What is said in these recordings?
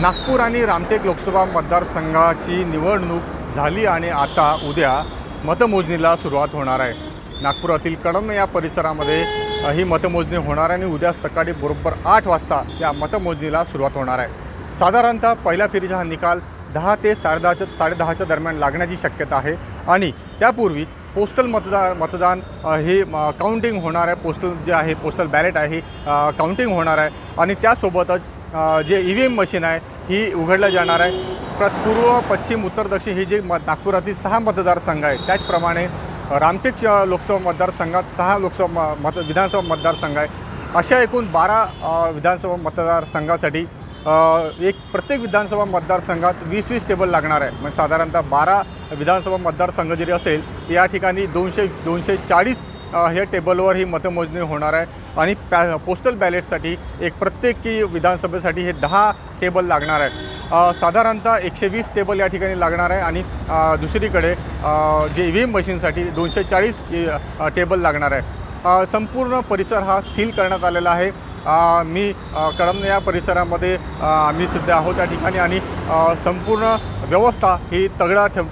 नागपूर आणि रामटेक लोकसभा मतदारसंघाची निवडणूक झाली आणि आता उद्या मतमोजणीला सुरुवात होणार आहे। नागपुरातील कळंब या परिसरामध्ये ही मतमोजणी होणार आहे आणि उद्या सकाळी बरोबर 8 वाजता या मतमोजणीला सुरुवात होणार आहे। साधारणतः पहिल्या फेरीचा हा निकाल 10 ते 10:30च्या दरम्यान लागण्याची शक्यता आहे आणि त्यापूर्वी पोस्टल मतदान हे काउंटिंग होणार आहे। पोस्टल जे आहे पोस्टल बॅलेट आहे काउंटिंग होणार आहे आणि त्यासोबतच जे EVM मशीन आहे ही उघडलं जाणार आहे। पूर्व पश्चिम उत्तर दक्षिण ही जे नागपुरातील 6 मतदारसंघ आहेत त्याचप्रमाणे रामटेक लोकसभा मतदारसंघात 6 विधानसभा मतदारसंघ आहे। अशा एकूण 12 विधानसभा मतदारसंघासाठी प्रत्येक विधानसभा मतदारसंघात 20-20 टेबल लागणार आहे। म्हणजे साधारणतः 12 विधानसभा मतदारसंघ जरी असेल या ठिकाणी 240 ह्या टेबलवर ही मतमोजणी होणार आहे आणि पोस्टल बॅलेटसाठी प्रत्येकी विधानसभेसाठी हे 10 टेबल लागणार आहेत। साधारणतः 120 टेबल या ठिकाणी लागणार आहे आणि दुसरीकडे जे EVM मशीनसाठी 240 टेबल लागणार आहे। संपूर्ण परिसर हा सील करण्यात आलेला आहे। मी कळंब या परिसरामध्ये आम्ही सध्या आहोत त्या ठिकाणी आणि संपूर्ण व्यवस्था ही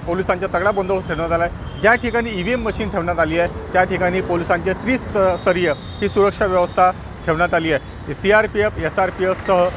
पोलिसांच्या तगडा बंदोबस्त ठेवण्यात आला आहे। ज्या ठिकाणी EVM मशीन ठेवण्यात आली आहे त्या ठिकाणी पोलिसांचे त्रिस्तरीय ही सुरक्षा व्यवस्था ठेवण्यात आली आहे। CRPF SRPF सह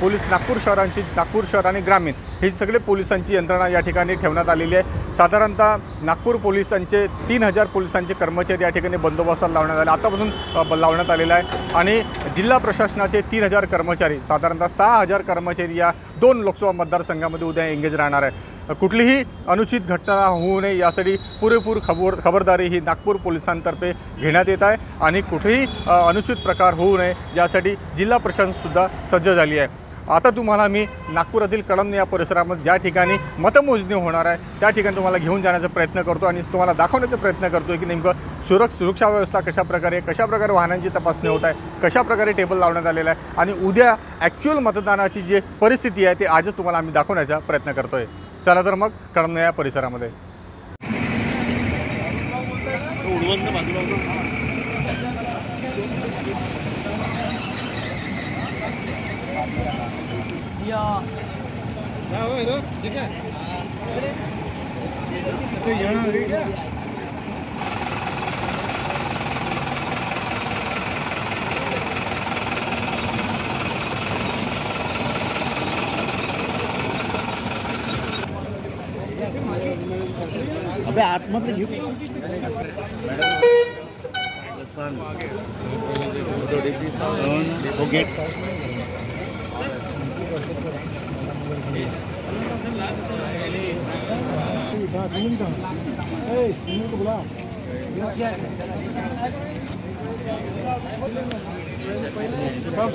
पोलीस नागपूर शहर आणि ग्रामीण ही सगळे पोलिसांची यंत्रणा या ठिकाणी ठेवण्यात आलेली आहे। साधारणतः नागपूर पोलिसांचे 3000 पोलिसांचे कर्मचारी या ठिकाणी बंदोबस्तात लावण्यात आले आतापासून लावण्यात आलेला आहे आणि जिल्हा प्रशासनाचे 3000 कर्मचारी साधारणतः 6000 कर्मचारी या 2 लोकसभा मतदारसंघामध्ये उद्या एंगेज राहणार आहे। कुठलीही अनुचित घटना होऊ नये यासाठी पुरेपूर खबरदारी ही नागपूर पोलिसांतर्फे घेण्यात येत आहे आणि कुठेही अनुचित प्रकार होऊ नये यासाठी जिल्हा प्रशासनसुद्धा सज्ज झाली आहे। आता तुम्हाला मी नागपुरातील कळंब या परिसरामध्ये ज्या ठिकाणी मतमोजणी होणार आहे त्या ठिकाणी तुम्हाला घेऊन जाण्याचा प्रयत्न करतो आणि तुम्हाला दाखवण्याचा प्रयत्न करतो की नेमकं सुरक्षा व्यवस्था कशाप्रकारे वाहनांची तपासणी होत आहे, कशाप्रकारे टेबल लावण्यात आलेला आहे आणि उद्या ॲक्च्युअल मतदानाची जी परिस्थिती आहे ते आजच तुम्हाला आम्ही दाखवण्याचा प्रयत्न करतो आहे। चला तर मग कळंब या परिसरामध्ये अबे आतमध्ये घेऊ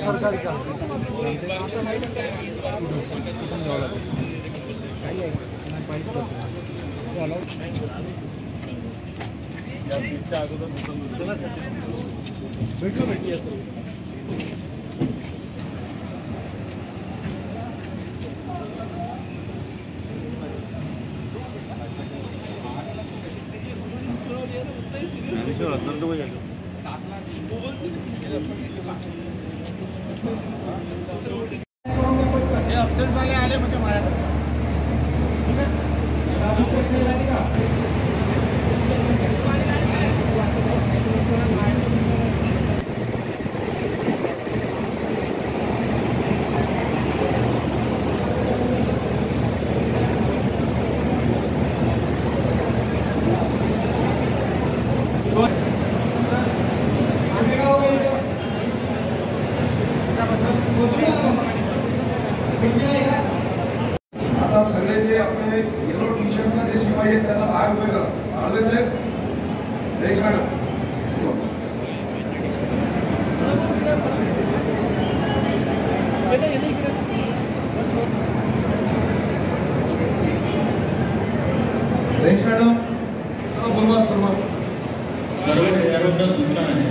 सरकारी का वाले आले म्हणजे आता सगळे जे आपले येलो टी शर्ट मध्ये शिवाय आहेत त्यांना बाहेर उभे करा। साळवे साहेब, रेश मॅडम, रेश मॅडम बोलवा सर्व सूचना आहे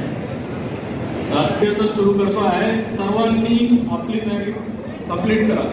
सुरू करतो आहे। सर्वांनी आपली तयारी कंप्लीट करा।